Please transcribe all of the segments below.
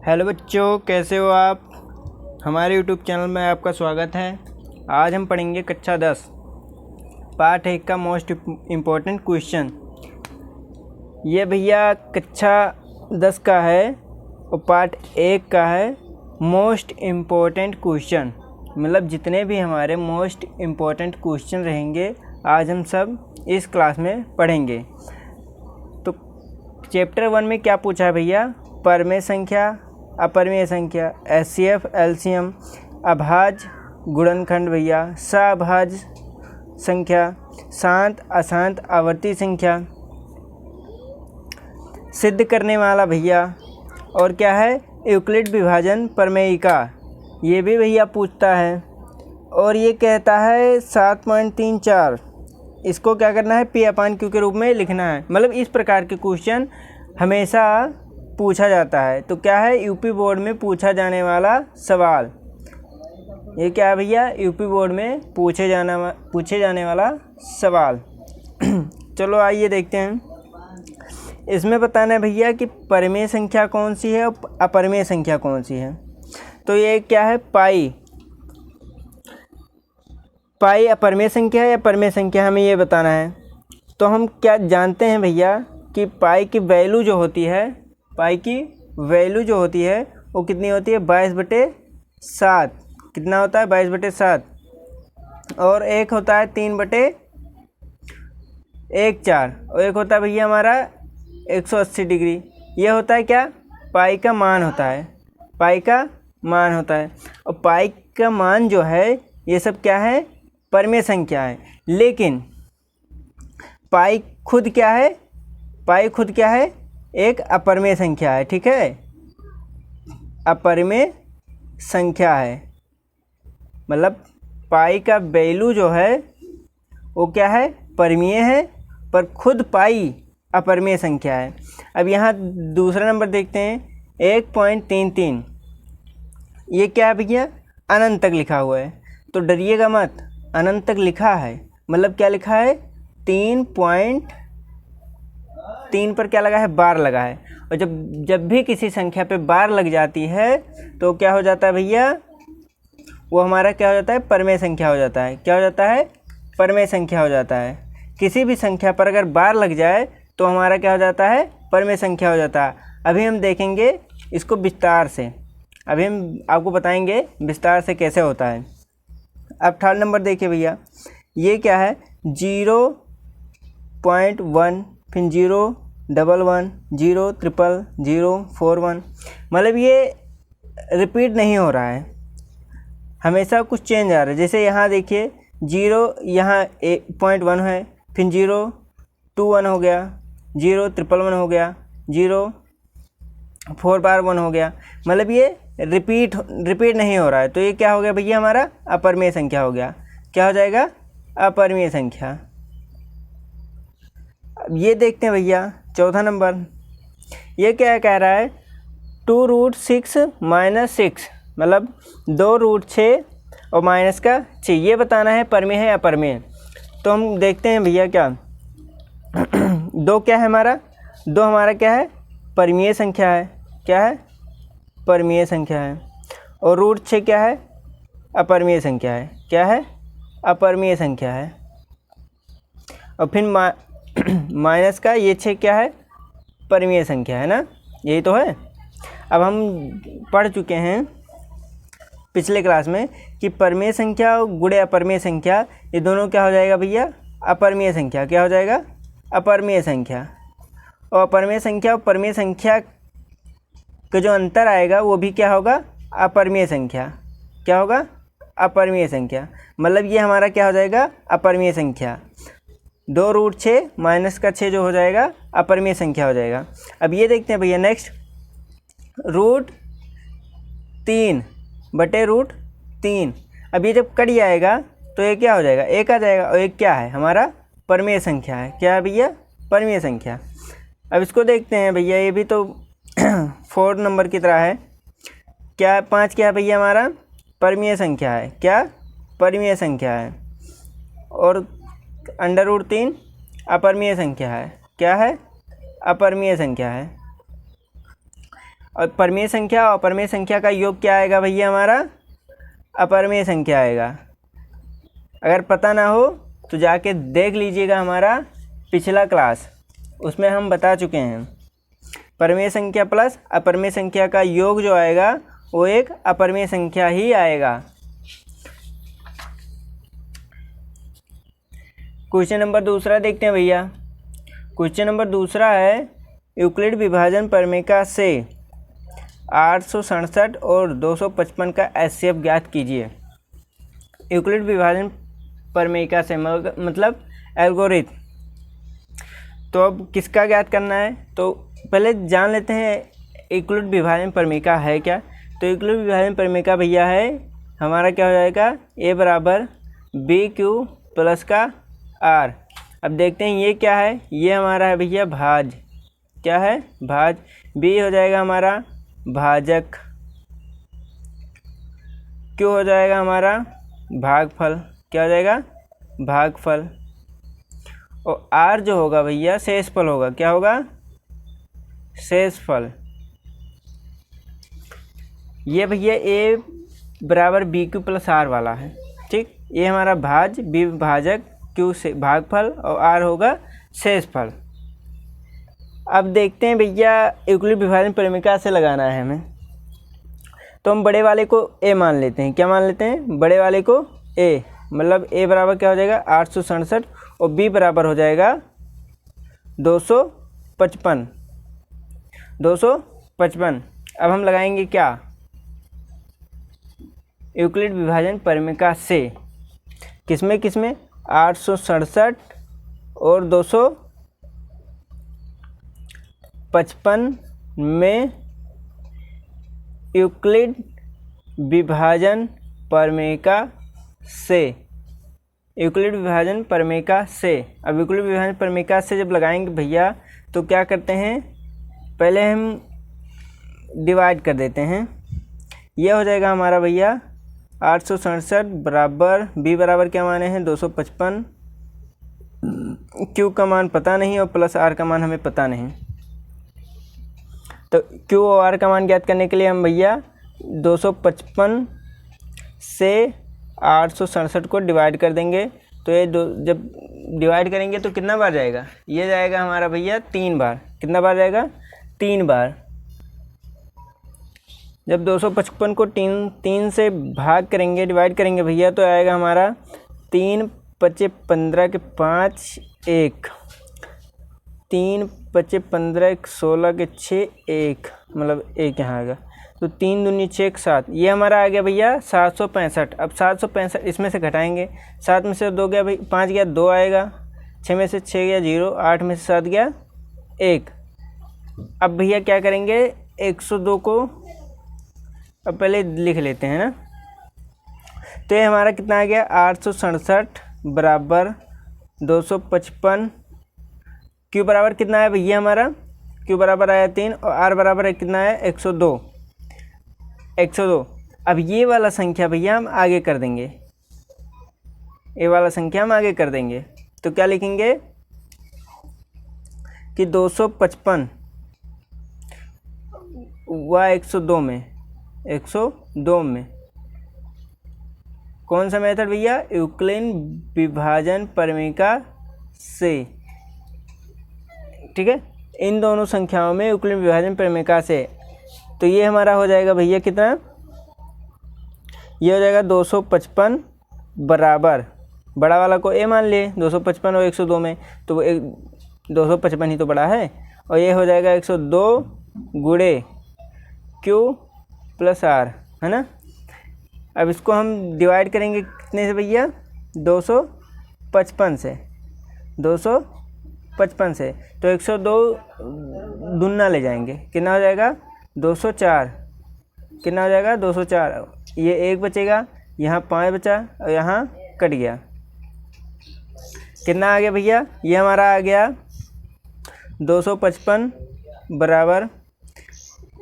Hello बच्चों, कैसे हो आप। हमारे यूट्यूब चैनल में आपका स्वागत है। आज हम पढ़ेंगे कक्षा 10 पार्ट 1 का मोस्ट इम्पोर्टेंट क्वेश्चन। ये भैया कक्षा 10 का है और पार्ट 1 का है मोस्ट इम्पोर्टेंट क्वेश्चन। मतलब जितने भी हमारे मोस्ट इम्पोर्टेंट क्वेश्चन रहेंगे आज हम सब इस क्लास में पढ़ेंगे। तो चैप्टर 1 में क्या पूछा है भैया? परमेय संख्या, अपरिमेय संख्या, एचसीएफ, एलसीएम, अभाज्य, गुणनखंड भैया, सअभाज्य संख्या, शांत अशांत आवर्ती संख्या, सिद्ध करने वाला भैया, और क्या है यूक्लिड विभाजन प्रमेयिका, ये भी भैया पूछता है। और ये कहता है 7.34 इसको क्या करना है P/Q के रूप में लिखना है। मतलब इस प्रकार के क्वेश्चन हमेशा पूछा जाता है। तो क्या है यूपी बोर्ड में पूछा जाने वाला सवाल। ये क्या है भैया? यूपी बोर्ड में पूछे जाने वाला सवाल। चलो आइए देखते हैं। इसमें बताना है भैया कि परिमेय संख्या कौन सी है और अपरिमेय संख्या कौन सी है। तो ये क्या है पाई अपरिमेय संख्या है या परिमेय संख्या, हमें ये बताना है। तो हम क्या जानते हैं भैया कि पाई की वैल्यू जो होती है वो कितनी होती है 22/7। कितना होता है 22/7। और एक होता है 3/1/4 और एक होता है भैया हमारा 180 डिग्री। ये होता है क्या? पाई का मान होता है। और पाई का मान जो है ये सब क्या है परिमेय संख्या है। लेकिन पाई खुद क्या है एक अपरिमेय संख्या है। ठीक है, अपरिमेय संख्या है। मतलब पाई का वैल्यू जो है वो क्या है परिमेय है, पर खुद पाई अपरिमेय संख्या है। अब यहाँ दूसरा नंबर देखते हैं 1.33। ये क्या है भैया? अनंत तक लिखा हुआ है। तो डरिएगा मत, अनंत तक लिखा है। मतलब क्या लिखा है 3.3 पर क्या लगा है बार लगा है। और जब भी किसी संख्या पे बार लग जाती है तो क्या हो जाता है भैया? वो हमारा क्या हो जाता है परिमेय संख्या हो जाता है। क्या हो जाता है? परिमेय संख्या हो जाता है। किसी भी संख्या पर अगर बार लग जाए तो हमारा क्या हो जाता है परिमेय संख्या हो जाता है। अभी हम देखेंगे इसको विस्तार से। अभी हम आपको बताएंगे विस्तार से कैसे होता है। अब थर्ड नंबर देखिए भैया, ये क्या है 0.1, फिर 0.11, 0.0041। मतलब ये रिपीट नहीं हो रहा है, हमेशा कुछ चेंज आ रहा है। जैसे यहाँ देखिए 0 यहाँ 0.1 है, फिर 0.21 हो गया, 0.111 हो गया, 0.4/1 हो गया। मतलब ये रिपीट नहीं हो रहा है। तो ये क्या हो गया भैया हमारा अपरिमेय संख्या हो गया। क्या हो जाएगा? अपरिमेय संख्या। अब ये देखते हैं भैया चौथा नंबर। ये क्या कह रहा है 2√6 - 6, मतलब 2√6 और माइनस का 6। ये बताना है परिमेय है अपरिमेय। तो हम देखते हैं भैया क्या दो क्या है हमारा क्या है परिमेय संख्या है। क्या है? परिमेय संख्या है। और √6 क्या है? अपरिमेय संख्या है। क्या है? अपरिमेय संख्या है। और फिर माइनस का ये 6 क्या है? परिमेय संख्या है ना, यही तो है। अब हम पढ़ चुके हैं पिछले क्लास में कि परिमेय संख्या और गुणे अपरिमेय संख्या ये दोनों क्या हो जाएगा भैया? अपरिमेय संख्या। क्या हो जाएगा? अपरिमेय संख्या। और अपरिमेय संख्या और परिमेय संख्या का जो अंतर आएगा वो भी क्या होगा? अपरिमेय संख्या। क्या होगा? अपरिमेय संख्या। मतलब ये हमारा क्या हो जाएगा? अपरिमेय संख्या। 2√6 माइनस का 6 जो हो जाएगा अपरिमेय संख्या हो जाएगा। अब ये देखते हैं भैया नेक्स्ट √3/√3। अब ये जब कट जाएगा तो ये क्या हो जाएगा? एक आ जाएगा। और एक क्या है हमारा परिमेय संख्या है। क्या है भैया? परिमेय संख्या। अब इसको देखते हैं भैया, ये भी तो 4 नंबर की तरह है। क्या 5 क्या है भैया हमारा? परिमेय संख्या है। क्या? परिमेय संख्या है। और √3 अपरिमेय संख्या है। क्या है? अपरिमेय संख्या है। और परिमेय संख्या और अपरिमेय संख्या का योग क्या आएगा भैया हमारा, अपरिमेय संख्या आएगा। अगर पता ना हो तो जाके देख लीजिएगा हमारा पिछला क्लास, उसमें हम बता चुके हैं। परिमेय संख्या प्लस अपरिमेय संख्या का योग जो आएगा वो एक अपरिमेय संख्या ही आएगा। क्वेश्चन नंबर दूसरा देखते हैं भैया। क्वेश्चन नंबर दूसरा है, यूक्लिड विभाजन परिमेयिका से 867 और 255 का एचसीएफ ज्ञात कीजिए। यूक्लिड विभाजन परिमेयिका से मतलब एल्गोरिथम। तो अब किसका ज्ञात करना है, तो पहले जान लेते हैं यूक्लिड विभाजन परिमेयिका है क्या। तो यूक्लिड विभाजन परिमेयिका भैया है हमारा क्या हो जाएगा, ए बराबर बी क्यू प्लस का आर। अब देखते हैं ये क्या है, ये हमारा है भैया भाज, क्या है भाज। बी हो जाएगा हमारा भाजक, क्यू हो जाएगा हमारा भागफल, क्या हो जाएगा भागफल, और आर जो होगा भैया शेषफल होगा, क्या होगा शेषफल। ये भैया ए बराबर बी क्यू प्लस आर वाला है, ठीक। ये हमारा भाज, बी भाजक, क्यू से भागफल और आर होगा शेषफल। अब देखते हैं भैया यूक्लिड विभाजन परिमेयिका से लगाना है हमें, तो हम बड़े वाले को ए मान लेते हैं। क्या मान लेते हैं, बड़े वाले को ए, मतलब ए बराबर क्या हो जाएगा 867 और बी बराबर हो जाएगा 255। 255 अब हम लगाएंगे क्या, यूक्लिड विभाजन परिमेयिका से किसमें किसमें 867 और 255 में यूक्लिड विभाजन परिमेयिका से, यूक्लिड विभाजन परिमेयिका से। अब यूक्लिड विभाजन परिमेयिका से जब लगाएंगे भैया तो क्या करते हैं, पहले हम डिवाइड कर देते हैं। यह हो जाएगा हमारा भैया 867 बराबर बी बराबर क्या माने हैं 255, क्यू का मान पता नहीं और प्लस आर का मान हमें पता नहीं। तो क्यू और आर का मान ज्ञात करने के लिए हम भैया 255 से 867 को डिवाइड कर देंगे। तो ये जब डिवाइड करेंगे तो कितना बार जाएगा, ये जाएगा हमारा भैया 3 बार। कितना बार जाएगा, 3 बार। जब 255 को 3 से भाग करेंगे, डिवाइड करेंगे भैया, तो आएगा हमारा 3 पचे 15 के 5 1, 3 पचे 15 एक 16 के 6 1, मतलब 1 यहाँ आएगा। तो 3 दूनी 6 7, ये हमारा आ गया भैया 765। अब 765 इसमें से घटाएंगे, 7 में से 2 गया भाई, 5 गया 2 आएगा, 6 में से 6 गया 0, 8 में से 7 गया 1। अब भैया क्या करेंगे, 102 को अब पहले लिख लेते हैं ना। तो ये हमारा कितना आ गया 867 बराबर 255, क्यू बराबर कितना है भैया हमारा, क्यू बराबर आया 3 और आर बराबर है कितना है 102। 102 अब ये वाला संख्या भैया हम आगे कर देंगे, ये वाला संख्या हम आगे कर देंगे। तो क्या लिखेंगे कि 255 व 102 में, 102 में कौन सा मेथड भैया, यूक्लिड विभाजन परिमेयिका से, ठीक है। इन दोनों संख्याओं में यूक्लिड विभाजन परिमेयिका से। तो ये हमारा हो जाएगा भैया कितना, ये हो जाएगा 255 बराबर, बड़ा वाला को ए मान लिए 255 और 102 में, तो 255 ही तो बड़ा है, और ये हो जाएगा 102 गुणे क्यू प्लस आर, है ना। अब इसको हम डिवाइड करेंगे कितने से भैया, 255 से, 255 से। तो 102 दुना ले जाएंगे, कितना हो जाएगा 204, कितना हो जाएगा 204। ये 1 बचेगा, यहाँ 5 बचा और यहाँ कट गया। कितना आ गया भैया, ये हमारा आ गया 255 बराबर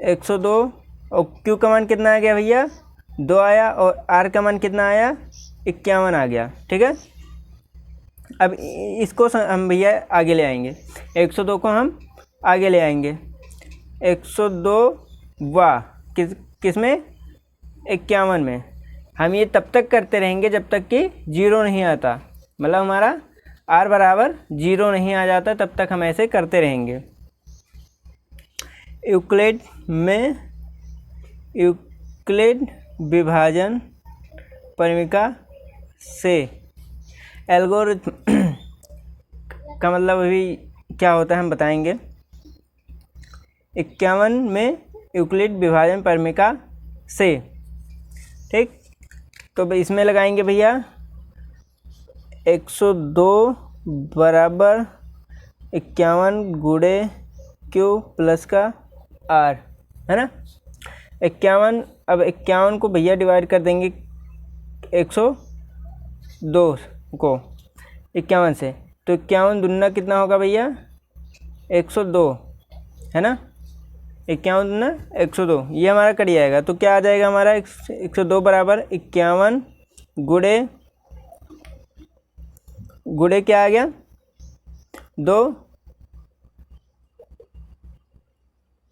102 और क्यू का मान कितना आ गया भैया 2 आया, और आर का मान कितना आया 51 आ गया, ठीक है। अब इसको हम भैया आगे ले आएंगे, 102 को हम आगे ले आएंगे, 102 वाह किस में 51 में। हम ये तब तक करते रहेंगे जब तक कि 0 नहीं आता, मतलब हमारा r बराबर 0 नहीं आ जाता, तब तक हम ऐसे करते रहेंगे। यूक्लिड विभाजन परिमिका से एल्गोरिथम का मतलब अभी क्या होता है हम बताएंगे। 51 में यूक्लिड विभाजन परिमिका से, ठीक। तो इसमें लगाएंगे भैया 102 बराबर 51 गुणे क्यू प्लस का आर, है ना। 51, अब 51 को भैया डिवाइड कर देंगे 102 को 51 से, तो 51 दूना कितना होगा भैया 102, है ना। 51 दूना 102, ये हमारा कट जाएगा। तो क्या आ जाएगा हमारा 102 बराबर 51 गुणे क्या आ गया 2,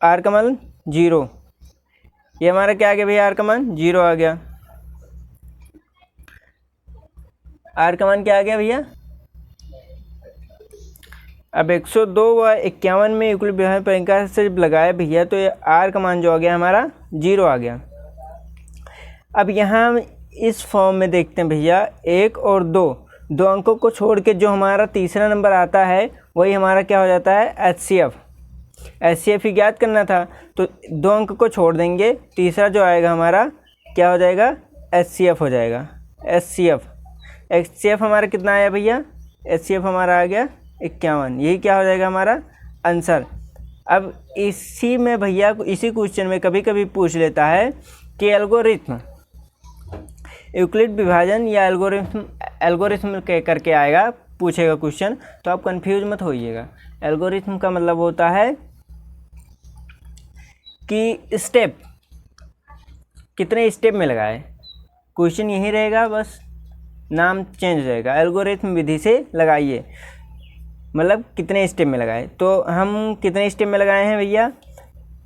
आर का मान 0, ये हमारा क्या आ गया भैया आर का मान 0 आ गया। आर का मान क्या आ गया भैया। अब 102 व 51 में यूक्लिड विभाजन परिमिका से जब लगाया भैया तो ये आर का मान जो आ गया हमारा 0 आ गया। अब यहाँ हम इस फॉर्म में देखते हैं भैया 1 और 2 अंकों को छोड़ के जो हमारा तीसरा नंबर आता है वही हमारा क्या हो जाता है HCF ही ज्ञात करना था, तो 2 अंक को छोड़ देंगे, तीसरा जो आएगा हमारा क्या हो जाएगा HCF हो जाएगा। HCF हमारा कितना आया भैया, HCF हमारा आ गया 51, यही क्या हो जाएगा हमारा आंसर। अब इसी में भैया इसी क्वेश्चन में कभी कभी पूछ लेता है कि एल्गोरिथम यूक्लिड विभाजन या एल्गोरिथम करके आएगा, पूछेगा क्वेश्चन, तो आप कंफ्यूज मत होइएगा। एल्गोरिथम का मतलब होता है कि स्टेप, कितने स्टेप में लगाए, क्वेश्चन यही रहेगा, बस नाम चेंज हो जाएगा। एल्गोरिथम विधि से लगाइए, मतलब कितने स्टेप में लगाए। तो हम कितने स्टेप में लगाए हैं भैया,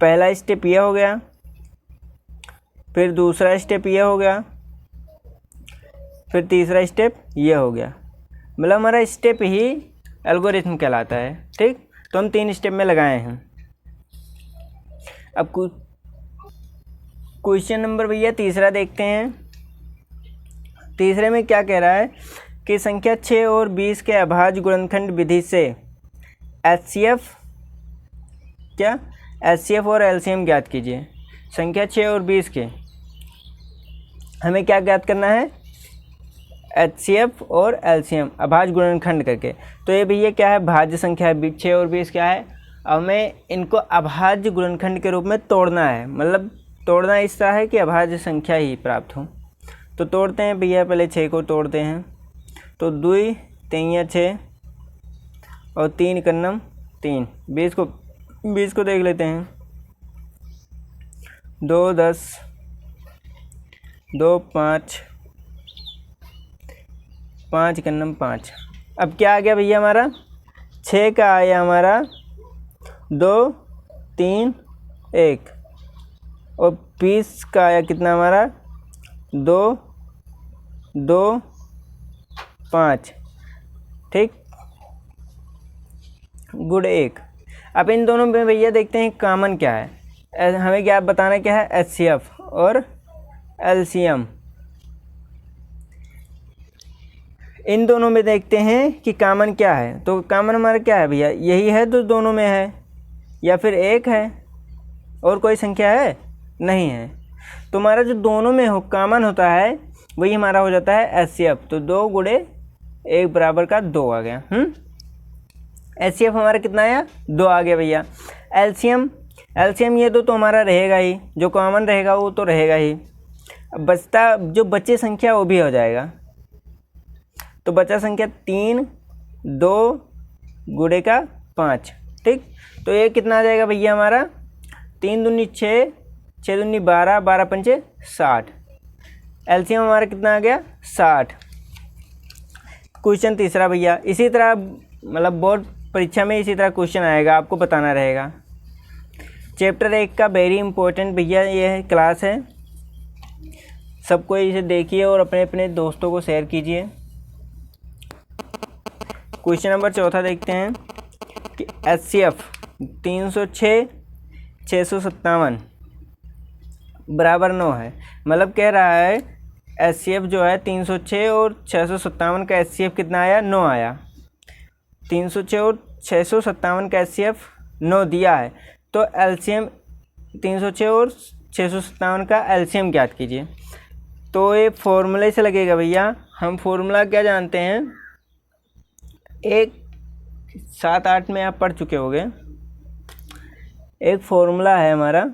पहला स्टेप यह हो गया, फिर दूसरा स्टेप यह हो गया, फिर तीसरा स्टेप यह हो गया, मतलब हमारा स्टेप ही एल्गोरिथम कहलाता है, ठीक। तो हम 3 स्टेप में लगाए हैं। अब क्वेश्चन नंबर भैया तीसरा देखते हैं। तीसरे में क्या कह रहा है कि संख्या 6 और 20 के अभाज्य गुणनखंड विधि से HCF और LCM ज्ञात कीजिए। संख्या 6 और 20 के हमें क्या ज्ञात करना है, HCF और LCM अभाज्य गुणनखंड करके। तो ये भैया क्या है, भाज्य संख्या है, 6 और 20 क्या है, अब हमें इनको अभाज्य गुणनखंड के रूप में तोड़ना है, मतलब तोड़ना इस तरह है कि अभाज्य संख्या ही प्राप्त हो। तो तोड़ते हैं भैया, पहले 6 को तोड़ते हैं, तो 2 3 6 और 3 कन्नम 3, 20 को देख लेते हैं, 2 10 2 5 5 कन्नम 5। अब क्या आ गया भैया हमारा, 6 का आया हमारा 2 3 1 और 20 का आया कितना हमारा 2 2 5, ठीक, गुड 1। अब इन दोनों में भैया देखते हैं कॉमन क्या है, हमें क्या बताना क्या है, HCF और LCM। इन दोनों में देखते हैं कि कॉमन क्या है। तो कॉमन हमारा क्या है भैया, यही है जो दोनों में है, या फिर 1 है और कोई संख्या है नहीं है। तो हमारा जो दोनों में हो कॉमन होता है वही हमारा हो जाता है HCF। तो 2 गुणे 1 बराबर का 2 आ गया। HCF हमारा कितना आया, 2 आ गया भैया। LCM ये 2 तो हमारा रहेगा ही, जो कॉमन रहेगा वो तो रहेगा ही। अब बचता जो बचे संख्या वो भी हो जाएगा, तो बचा संख्या 3 2 गुणे का 5, ठीक। तो ये कितना आ जाएगा भैया हमारा, 3 दूनी 6 6 दूनी 12 12 पंचे 60। LCM हमारा कितना आ गया 60। क्वेश्चन तीसरा भैया इसी तरह, मतलब बोर्ड परीक्षा में इसी तरह क्वेश्चन आएगा, आपको बताना रहेगा। चैप्टर 1 का वेरी इंपॉर्टेंट भैया ये है क्लास है, सबको इसे देखिए और अपने अपने दोस्तों को शेयर कीजिए। क्वेश्चन नंबर 4 देखते हैं कि HCF 306 657 बराबर 9 है। मतलब कह रहा है HCF जो है 306 और 657 का HCF कितना आया, 9 आया। 306 और 657 का HCF 9 दिया है, तो LCM 306 और 657 का LCM ज्ञात कीजिए। तो ये फॉर्मूले से लगेगा भैया। हम फॉर्मूला क्या जानते हैं, एक 7-8 में आप पढ़ चुके होंगे। एक फॉर्मूला है हमारा,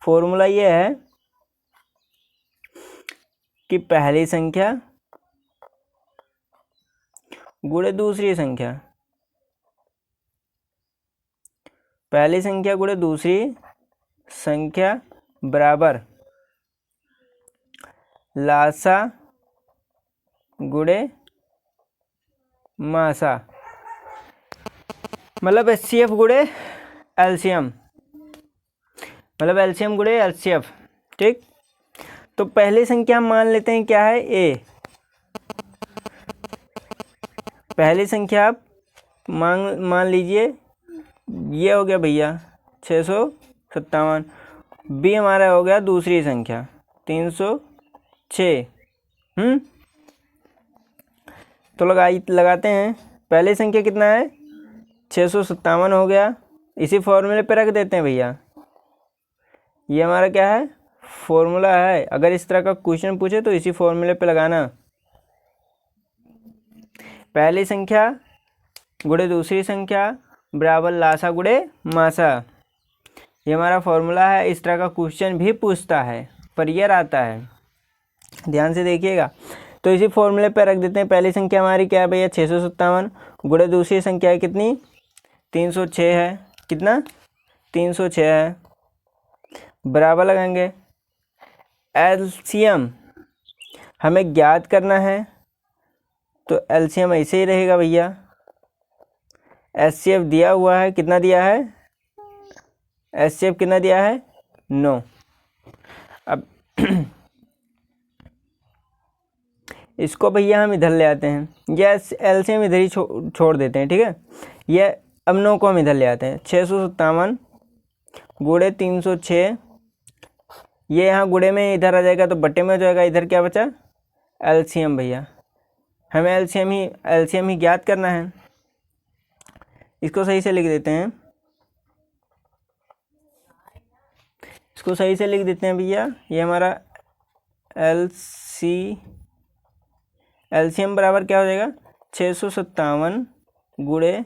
फॉर्मूला ये है कि पहली संख्या गुणे दूसरी संख्या, पहली संख्या गुणे दूसरी संख्या बराबर लासा गुणे मासा। मतलब HCF गुणे LCM, मतलब LCM गुणे HCF। ठीक, तो पहली संख्या हम मान लेते हैं क्या है, A। पहली संख्या आप मान लीजिए ये हो गया भैया 657। B हमारा हो गया दूसरी संख्या 306। तो लगाते हैं। पहली संख्या कितना है, 657 हो गया। इसी फॉर्मूले पे रख देते हैं भैया। ये हमारा क्या है, फॉर्मूला है। अगर इस तरह का क्वेश्चन पूछे तो इसी फॉर्मूले पे लगाना। पहली संख्या गुणे दूसरी संख्या बराबर लासा गुणे मासा, ये हमारा फॉर्मूला है। इस तरह का क्वेश्चन भी पूछता है, पर यह आता है, ध्यान से देखिएगा। तो इसी फॉर्मूले पे रख देते हैं। पहली संख्या हमारी क्या है भैया, 657 गुणे दूसरी संख्या है कितनी, 306 है। कितना, 306 है। बराबर लगाएंगे। LCM हमें ज्ञात करना है, तो LCM ऐसे ही रहेगा भैया। HCF दिया हुआ है, कितना दिया है, HCF कितना दिया है, 9। अब इसको भैया हम इधर ले आते हैं, ये LCM इधर ही छोड़ देते हैं। ठीक है, ये अब 9 को हम इधर ले आते हैं। 657 गुणे 306, ये यहाँ गुणे में इधर आ जाएगा तो बट्टे में हो जाएगा। इधर क्या बचा, LCM भैया। हमें LCM ही ज्ञात करना है। इसको सही से लिख देते हैं, इसको सही से लिख देते हैं भैया। ये हमारा LCM बराबर क्या हो जाएगा, 657 गुणे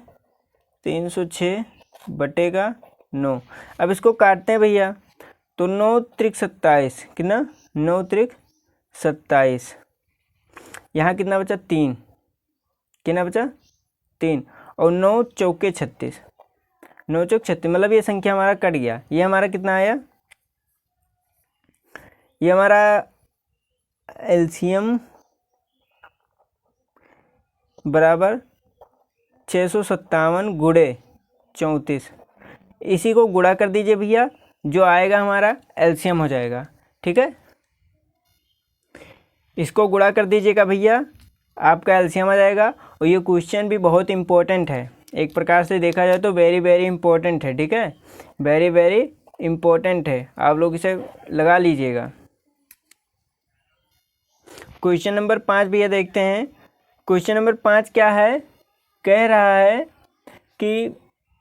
306 बटे का 9। अब इसको काटते हैं भैया, तो 9 त्रिक 27, कितना, 9 त्रिक 27। यहाँ कितना बचा, 3। कितना बचा, 3। और 9 चौके 36, 9 चौक 36, मतलब ये संख्या हमारा कट गया। ये हमारा कितना आया, ये हमारा LCM बराबर 657 गुणे 34। इसी को गुणा कर दीजिए भैया, जो आएगा हमारा LCM हो जाएगा। ठीक है, इसको गुणा कर दीजिएगा भैया, आपका LCM आ जाएगा। और ये क्वेश्चन भी बहुत इंपॉर्टेंट है, एक प्रकार से देखा जाए तो वेरी वेरी इंपॉर्टेंट है। ठीक है, वेरी वेरी इंपॉर्टेंट है, आप लोग इसे लगा लीजिएगा। क्वेश्चन नंबर 5 भैया देखते हैं। क्वेश्चन नंबर 5 क्या है, कह रहा है कि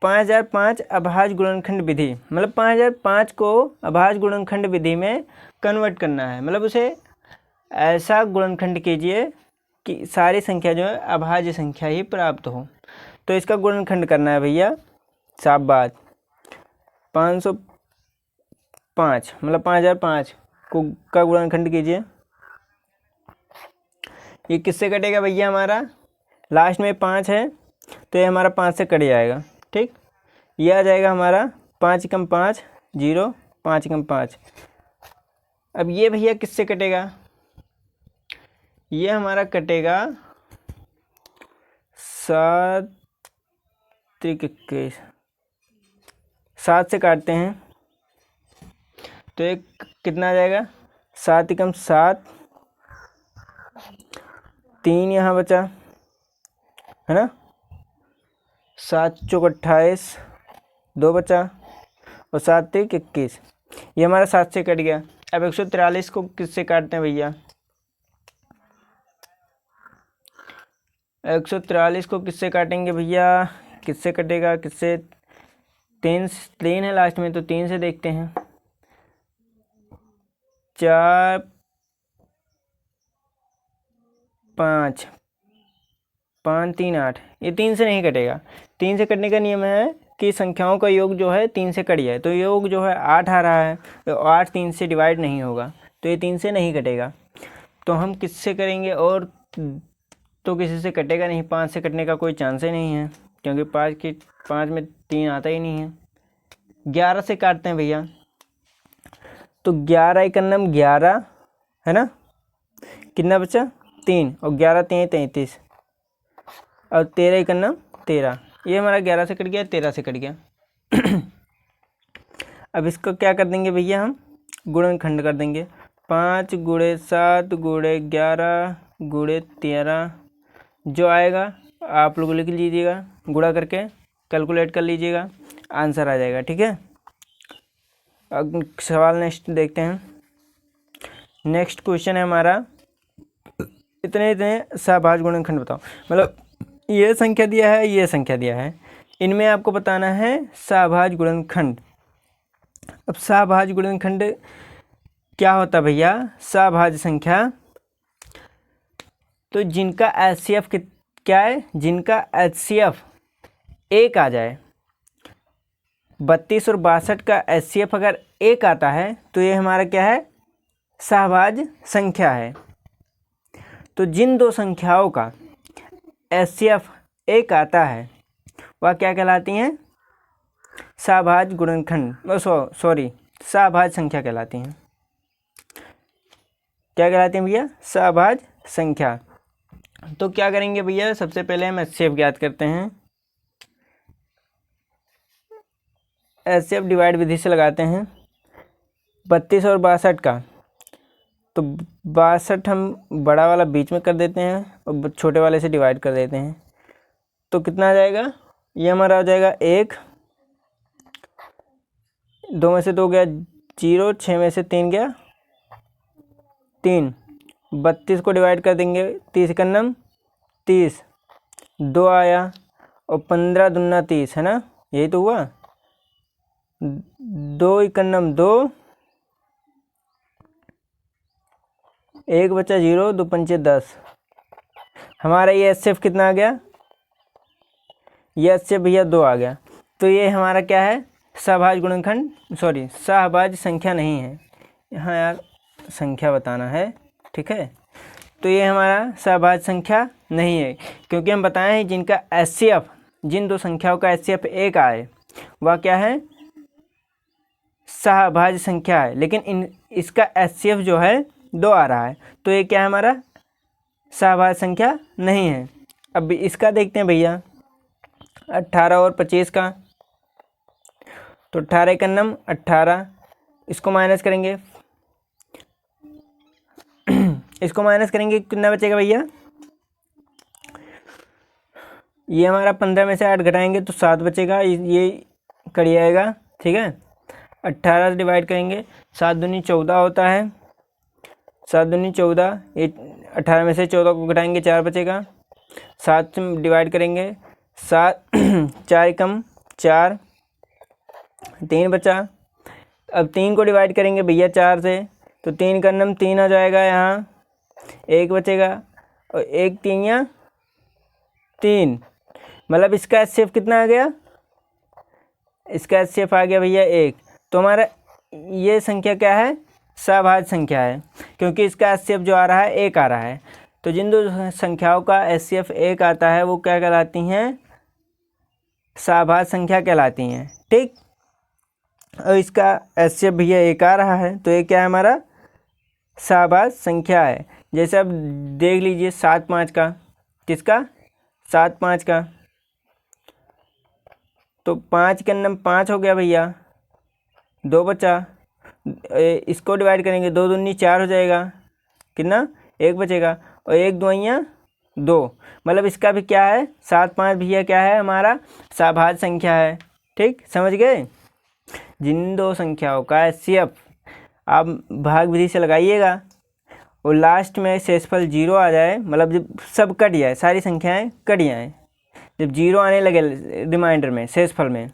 5005 अभाज्य गुणनखंड विधि, मतलब 5005 को अभाज्य गुणनखंड विधि में कन्वर्ट करना है। मतलब उसे ऐसा गुणनखंड कीजिए कि सारी संख्या जो है अभाज्य संख्या ही प्राप्त हो। तो इसका गुणनखंड करना है भैया, साफ बात। 505 मतलब 5005 को का गुणनखंड कीजिए। ये किससे कटेगा भैया, हमारा लास्ट में 5 है तो ये हमारा 5 से कट जाएगा। ठीक, ये आ जाएगा हमारा 5 कम 5 0, 5 कम 5। अब ये भैया किससे कटेगा, ये हमारा कटेगा 7 त्रिक 21, 7 से काटते हैं तो एक कितना आ जाएगा, 7 एकम 7, 3 यहाँ बचा है ना, 7 चौक 28, 2 बचा और 7 3 21। ये हमारा 7 से कट गया। अब 143 को किससे काटते हैं भैया, 143 को किससे काटेंगे भैया, किससे कटेगा, किससे, 3 है लास्ट में तो 3 से देखते हैं। 4 5 5 3 8, ये 3 से नहीं कटेगा। 3 से कटने का नियम है कि संख्याओं का योग जो है 3 से कट जाए, तो योग जो है 8 आ रहा है, तो 8 3 से डिवाइड नहीं होगा, तो ये 3 से नहीं कटेगा। तो हम किससे करेंगे, और तो किसी से कटेगा नहीं, 5 से कटने का कोई चांस ही नहीं है, क्योंकि 5 में 3 आता ही नहीं है। 11 से काटते हैं भैया, तो 11 एकन्नम 11 है ना, कितना बचा 3, और 11 3 33, और 13 एकन्नम 13। ये हमारा 11 से कट गया, 13 से कट गया। अब इसको क्या कर देंगे भैया, हम गुणनखंड कर देंगे। 5 × 7 × 11 × 13, जो आएगा आप लोग लिख लीजिएगा, गुणा करके कैलकुलेट कर लीजिएगा, आंसर आ जाएगा। ठीक है, अब सवाल नेक्स्ट देखते हैं। नेक्स्ट क्वेश्चन है हमारा, इतने सहभाज्य गुणनखंड बताओ। मतलब ये संख्या दिया है, ये संख्या दिया है, इनमें आपको बताना है सहभाज्य गुणनखंड। अब सहभाज्य गुणनखंड क्या होता है भैया, सहभाज्य संख्या तो जिनका एचसीएफ क्या है, जिनका एचसीएफ 1 आ जाए। 32 और 62 का एचसीएफ अगर 1 आता है तो ये हमारा क्या है, सहभाज्य संख्या है। तो जिन दो संख्याओं का एचसीएफ 1 आता है वह क्या कहलाती हैं, सहभाज्य गुणनखंड, सॉरी सहभाज्य संख्या कहलाती हैं। क्या कहलाती हैं भैया, सहभाज्य संख्या। तो क्या करेंगे भैया, सबसे पहले हम एचसीएफ ज्ञात करते हैं। एचसीएफ डिवाइड विधि से लगाते हैं। 32 और 62 का, तो 62 हम बड़ा वाला बीच में कर देते हैं और छोटे वाले से डिवाइड कर देते हैं, तो कितना आ जाएगा, ये हमारा हो जाएगा 1, 2 में से 2 गया 0, 6 में से 3 गया 3, 32 को डिवाइड कर देंगे, 30 एकन्नम 30, 2 आया और 15 दूना 30 है ना, यही तो हुआ। 2 एकन्नम 2, 1 बचा 0, 2 पंचे 10। हमारा ये एचसीएफ कितना आ गया, ये एचसीएफ भैया 2 आ गया। तो ये हमारा क्या है, सहभाज्य गुणनखंड, सॉरी सहभाज्य संख्या नहीं है, यहाँ यार संख्या बताना है। ठीक है, तो ये हमारा सहभाज्य संख्या नहीं है, क्योंकि हम बताएं हैं जिनका एचसीएफ, जिन दो संख्याओं का एचसीएफ 1 आए वह क्या है, सहभाज्य संख्या है। लेकिन इसका एचसीएफ जो है 2 आ रहा है, तो ये क्या है, हमारा सहभाज्य संख्या नहीं है। अब इसका देखते हैं भैया, 18 और 25 का, तो 18 एकन्नम 18, इसको माइनस करेंगे, इसको माइनस करेंगे कितना बचेगा भैया, ये हमारा 15 में से 8 घटाएंगे तो 7 बचेगा, ये कट जाएगा। ठीक है, 18 से डिवाइड करेंगे, 7 दूनी 14 होता है, 7 दूनी 14, ये 18 में से 14 को घटाएंगे 4 बचेगा, 7 से डिवाइड करेंगे, 7 4 एकम 4, 3 बचा। अब 3 को डिवाइड करेंगे भैया 4 से, तो 3 का नम 3 आ जाएगा, यहाँ 1 बचेगा और 1 3 या 3, मतलब इसका एचसीएफ कितना आ गया, इसका एचसीएफ आ गया भैया 1। तो हमारा ये संख्या क्या है, सहभाज्य संख्या है, क्योंकि इसका एचसीएफ जो आ रहा है 1 आ रहा है। तो जिन दो संख्याओं का एचसीएफ 1 आता है वो क्या कहलाती हैं, सहभाज्य संख्या कहलाती हैं। ठीक, और इसका एचसीएफ भैया 1 आ रहा है, तो ये क्या है, हमारा सहभाज्य संख्या है। जैसे अब देख लीजिए 7 5 का, किसका, 7 5 का, तो 5 के अंदर 5 हो गया भैया, 2 बचा, इसको डिवाइड करेंगे 2 दूनी 4 हो जाएगा, कितना 1 बचेगा, और 1 दुइयाँ 2, मतलब इसका भी क्या है 7 5 भैया क्या है हमारा सभाज्य संख्या है। ठीक, समझ गए। जिन दो संख्याओं का HCF आप भाग विधि से लगाइएगा और लास्ट में शेषफल 0 आ जाए, मतलब जब सब कट जाए, सारी संख्याएं कट जाएँ, जब 0 आने लगे रिमाइंडर में शेषफल में,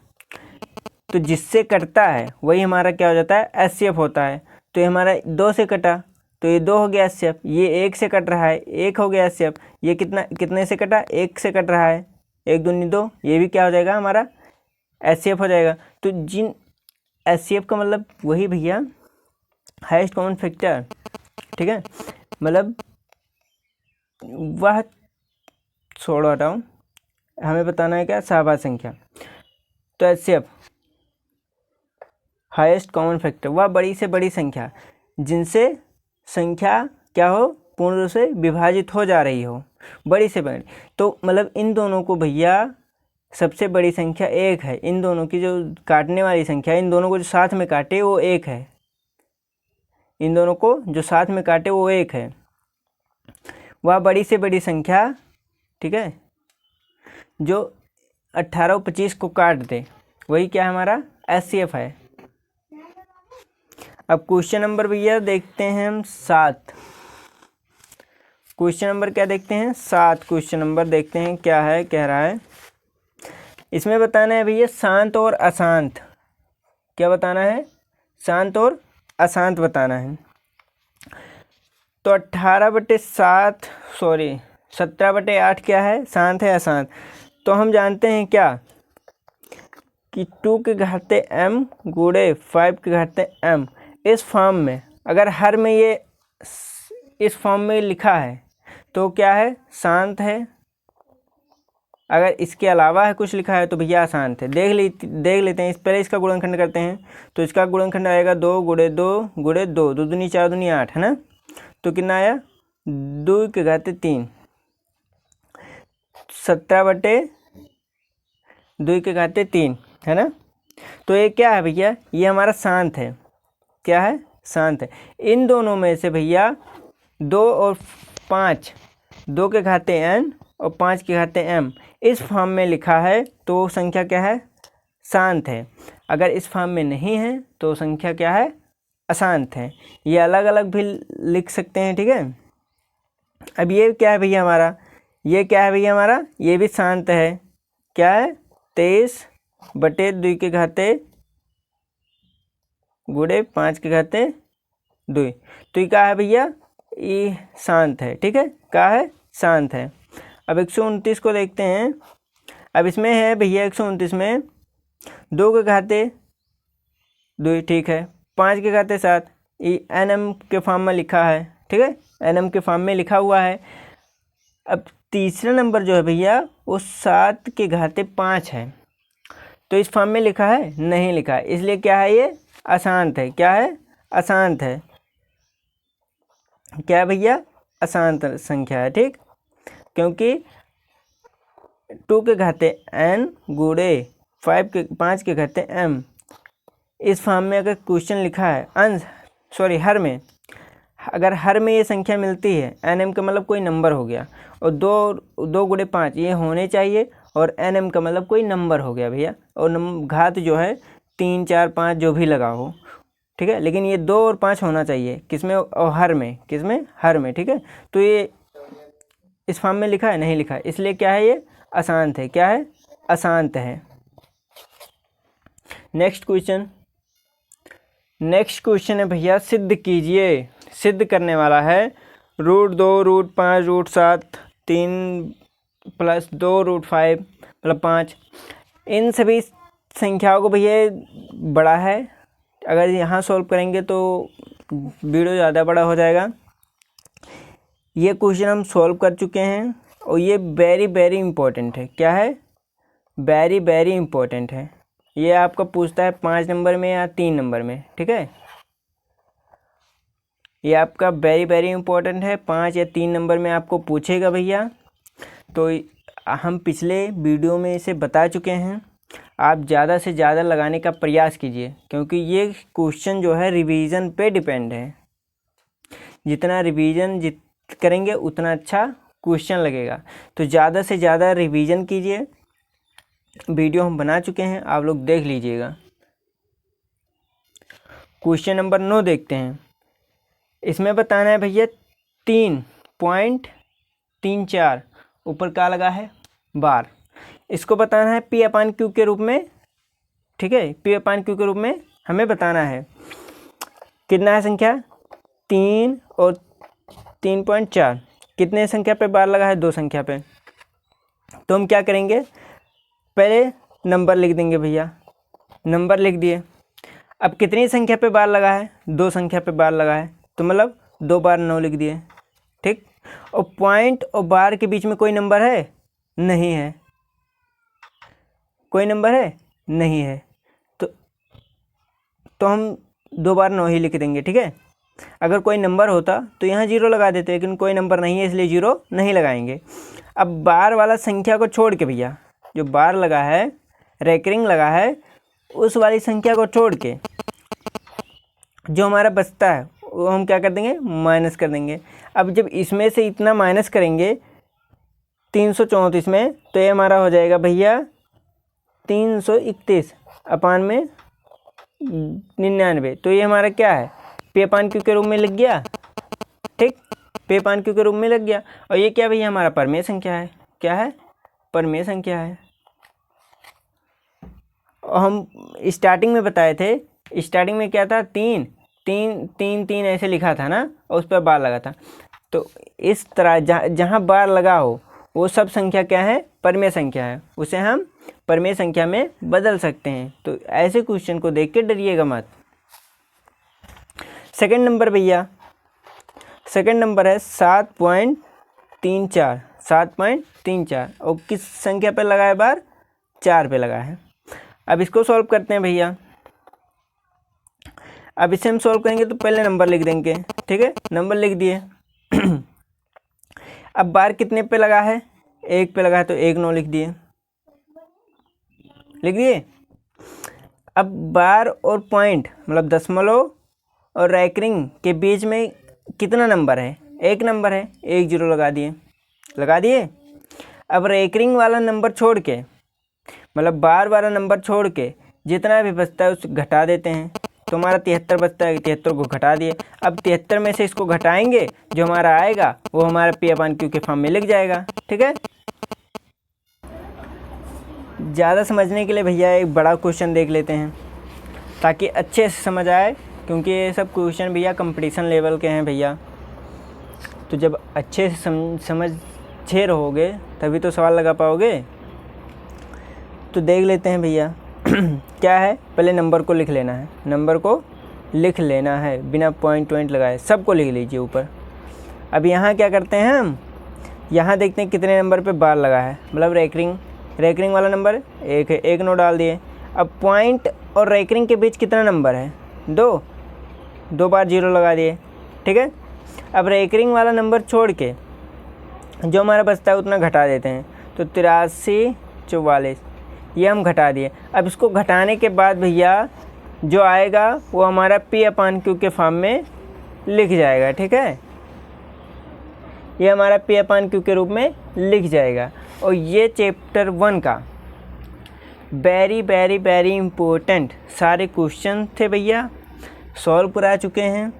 तो जिससे कटता है वही हमारा क्या हो जाता है HCF होता है। तो ये हमारा 2 से कटा तो ये 2 हो गया HCF, ये 1 से कट रहा है 1 हो गया HCF, ये कितने से कटा 1 से कट रहा है, 1 दूनी 2, ये भी क्या हो जाएगा हमारा HCF हो जाएगा। तो जिन HCF का मतलब वही भैया हाईएस्ट कॉमन फैक्टर, ठीक है, मतलब वह छोड़ो हटाओ, हमें बताना है क्या सभाज्य संख्या। तो HCF हाईएस्ट कॉमन फैक्टर, वह बड़ी से बड़ी संख्या जिनसे संख्या क्या हो पूर्ण रूप से विभाजित हो जा रही हो, बड़ी से बड़ी। तो मतलब इन दोनों को भैया सबसे बड़ी संख्या 1 है, इन दोनों की जो काटने वाली संख्या, इन दोनों को जो साथ में काटे वो 1 है, इन दोनों को जो साथ में काटे वो 1 है, वह बड़ी से बड़ी संख्या, ठीक है, जो 18 और 25 को काट दे, वही क्या हमारा HCF है। अब क्वेश्चन नंबर भैया देखते हैं हम 7। क्वेश्चन नंबर क्या देखते हैं 7, क्वेश्चन नंबर देखते हैं क्या है, कह रहा है इसमें बताना है भैया शांत और अशांत, क्या बताना है शांत और अशांत बताना है। तो 17/8 क्या है शांत है अशांत। तो हम जानते हैं क्या कि 2 के घाते m गुणे 5 के घाते m, इस फॉर्म में अगर हर में ये इस फॉर्म में लिखा है तो क्या है शांत है, अगर इसके अलावा है कुछ लिखा है तो भैया अशांत है। देख लेते हैं, इस पहले इसका गुणनखंड करते हैं। तो इसका गुणनखंड आएगा 2 गुणे 2 गुणे 2, 2 दूनी 4 दूनी 8 है ना। तो कितना आया 2 के घाते 3, 17/2 के घाते 3 है ना। तो ये क्या है भैया, ये हमारा शांत है, क्या है शांत है। इन दोनों में से भैया 2 और 5, 2 के घाते n और 5 के घाते m इस फॉर्म में लिखा है तो संख्या क्या है शांत है। अगर इस फॉर्म में नहीं है तो संख्या क्या है अशांत है। ये अलग अलग भी लिख सकते हैं, ठीक है। अब ये क्या है भैया हमारा, ये क्या है भैया हमारा, ये भी शांत है, क्या है 23/2 के घाते गुणे 5 के घाते 2। तो ये क्या है भैया, ये शांत है, ठीक है, क्या है शांत है। अब 129 को देखते हैं। अब इसमें है भैया 129 में 2 के घाते 2, ठीक है, 5 के घाते 7, ये NM के फॉर्म में लिखा है, ठीक है, NM के फॉर्म में लिखा हुआ है। अब तीसरा नंबर जो है भैया वो 7 के घाते 5 है, तो इस फॉर्म में लिखा है नहीं लिखा है, इसलिए क्या है ये अशांत है, क्या है अशांत है, क्या है भैया अशांत संख्या है, ठीक। क्योंकि 2 के घाते n गुणे 5 के घाते m इस फॉर्म में अगर क्वेश्चन लिखा है हर में, अगर हर में ये संख्या मिलती है NM का मतलब कोई नंबर हो गया, और 2 गुणे 5 ये होने चाहिए, और NM का मतलब कोई नंबर हो गया भैया, और घात जो है 3 4 5 जो भी लगा हो, ठीक है, लेकिन ये 2 और 5 होना चाहिए किसमें, और हर में, किसमें हर में, ठीक है। तो ये इस फॉर्म में लिखा है नहीं लिखा है, इसलिए क्या है ये अशांत है, क्या है अशांत है। नेक्स्ट क्वेश्चन है भैया सिद्ध कीजिए। सिद्ध करने वाला है √2 √5 √7 3 + 2 √5 मतलब 5। इन सभी संख्याओं को भैया बड़ा है, अगर यहाँ सॉल्व करेंगे तो वीडियो ज़्यादा बड़ा हो जाएगा। ये क्वेश्चन हम सॉल्व कर चुके हैं और ये वेरी वेरी इंपॉर्टेंट है, क्या है वेरी वेरी इंपॉर्टेंट है। ये आपका पूछता है 5 नंबर में या 3 नंबर में, ठीक है, ये आपका वेरी वेरी इंपॉर्टेंट है, 5 या 3 नंबर में आपको पूछेगा भैया। तो हम पिछले वीडियो में इसे बता चुके हैं, आप ज़्यादा से ज़्यादा लगाने का प्रयास कीजिए, क्योंकि ये क्वेश्चन जो है रिवीजन पे डिपेंड है। जितना रिवीजन करेंगे उतना अच्छा क्वेश्चन लगेगा। तो ज़्यादा से ज़्यादा रिवीजन कीजिए। वीडियो हम बना चुके हैं, आप लोग देख लीजिएगा। क्वेश्चन नंबर 9 देखते हैं। इसमें बताना है भैया 3.34 ऊपर क्या लगा है बार। इसको बताना है पी अपान क्यू के रूप में, ठीक है। पी अपान क्यू के रूप में हमें बताना है कितना है संख्या 3 और 3.4 कितने संख्या पे बार लगा है 2 संख्या पे। तो हम क्या करेंगे, पहले नंबर लिख देंगे भैया, नंबर लिख दिए। अब कितनी संख्या पे बार लगा है 2 संख्या पे बार लगा है, तो मतलब 2 बार 9 लिख दिए, ठीक। और पॉइंट और बार के बीच में कोई नंबर है नहीं है, कोई नंबर है नहीं है, तो हम 2 बार 9 ही लिख देंगे, ठीक है। अगर कोई नंबर होता तो यहाँ 0 लगा देते, लेकिन कोई नंबर नहीं है इसलिए 0 नहीं लगाएंगे। अब बार वाला संख्या को छोड़ के भैया, जो बार लगा है रेकरिंग लगा है उस वाली संख्या को छोड़ के जो हमारा बचता है वो हम क्या कर देंगे, माइनस कर देंगे। अब जब इसमें से इतना माइनस करेंगे 334 में, तो ये हमारा हो जाएगा भैया 331 अपान में 99। तो ये हमारा क्या है, पे अपान क्यू के रूप में लग गया, ठीक। पे अपान क्यू के रूप में लग गया। और ये क्या भैया हमारा परमेय संख्या है, क्या है, परमेय संख्या है। और हम स्टार्टिंग में बताए थे, स्टार्टिंग में क्या था 3 3 3 3 ऐसे लिखा था ना, और उस पर बार लगा था। तो इस तरह जहाँ बार लगा हो वो सब संख्या क्या है, परमेय संख्या है, उसे हम परमेय संख्या में बदल सकते हैं। तो ऐसे क्वेश्चन को देख के डरिएगा मत। सेकंड नंबर भैया, सेकंड नंबर है 7.34 7.34 और किस संख्या पे लगा है बार, 4 पे लगा है। अब इसको सॉल्व करते हैं भैया। अब इसे हम सॉल्व करेंगे तो पहले नंबर लिख देंगे, ठीक है, नंबर लिख दिए। अब बार कितने पे लगा है, 1 पे लगा है, तो 1 9 लिख दिए, लिख दिए। अब बार और पॉइंट मतलब दशमलव और रैकरिंग के बीच में कितना नंबर है, 1 नंबर है, 1 0 लगा दिए, लगा दिए। अब रैकरिंग वाला नंबर छोड़ के मतलब बार वाला नंबर छोड़ के जितना भी बचता है उसे घटा देते हैं। तो हमारा 73 बचता है, 73 को घटा दिए। अब 73 में से इसको घटाएंगे, जो हमारा आएगा वो हमारा पी अपान क्यू के फॉर्म में लिख जाएगा, ठीक है। ज़्यादा समझने के लिए भैया एक बड़ा क्वेश्चन देख लेते हैं ताकि अच्छे से समझ आए, क्योंकि ये सब क्वेश्चन भैया कंपटीशन लेवल के हैं भैया। तो जब अच्छे से समझे रहोगे तभी तो सवाल लगा पाओगे। तो देख लेते हैं भैया क्या है, पहले नंबर को लिख लेना है, नंबर को लिख लेना है बिना पॉइंट लगाए, सबको लिख लीजिए ऊपर। अब यहाँ क्या करते हैं हम, यहाँ देखते हैं कितने नंबर पे बार लगा है, मतलब रैकरिंग वाला नंबर 1 है, 1 9 डाल दिए। अब पॉइंट और रैकरिंग के बीच कितना नंबर है, 2 बार 0 लगा दिए, ठीक है। अब रैकरिंग वाला नंबर छोड़ के जो हमारा बचता है उतना घटा देते हैं, तो 83 44 ये हम घटा दिए। अब इसको घटाने के बाद भैया जो आएगा वो हमारा पी अपान क्यू के फॉर्म में लिख जाएगा, ठीक है। ये हमारा पी अपान क्यू के रूप में लिख जाएगा। और ये चैप्टर 1 का वेरी वेरी वेरी इम्पोर्टेंट सारे क्वेश्चन थे भैया, सॉल्व करा चुके हैं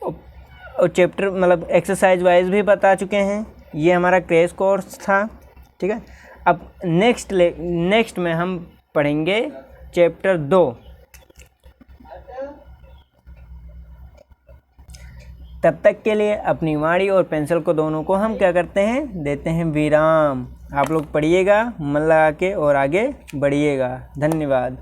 और चैप्टर मतलब एक्सरसाइज वाइज भी बता चुके हैं। ये हमारा क्रैश कोर्स था, ठीक है। अब नेक्स्ट में हम पढ़ेंगे चैप्टर 2। तब तक के लिए अपनी वाणी और पेंसिल को दोनों को हम क्या करते हैं, देते हैं विराम। आप लोग पढ़िएगा मन लगा के और आगे बढ़िएगा। धन्यवाद।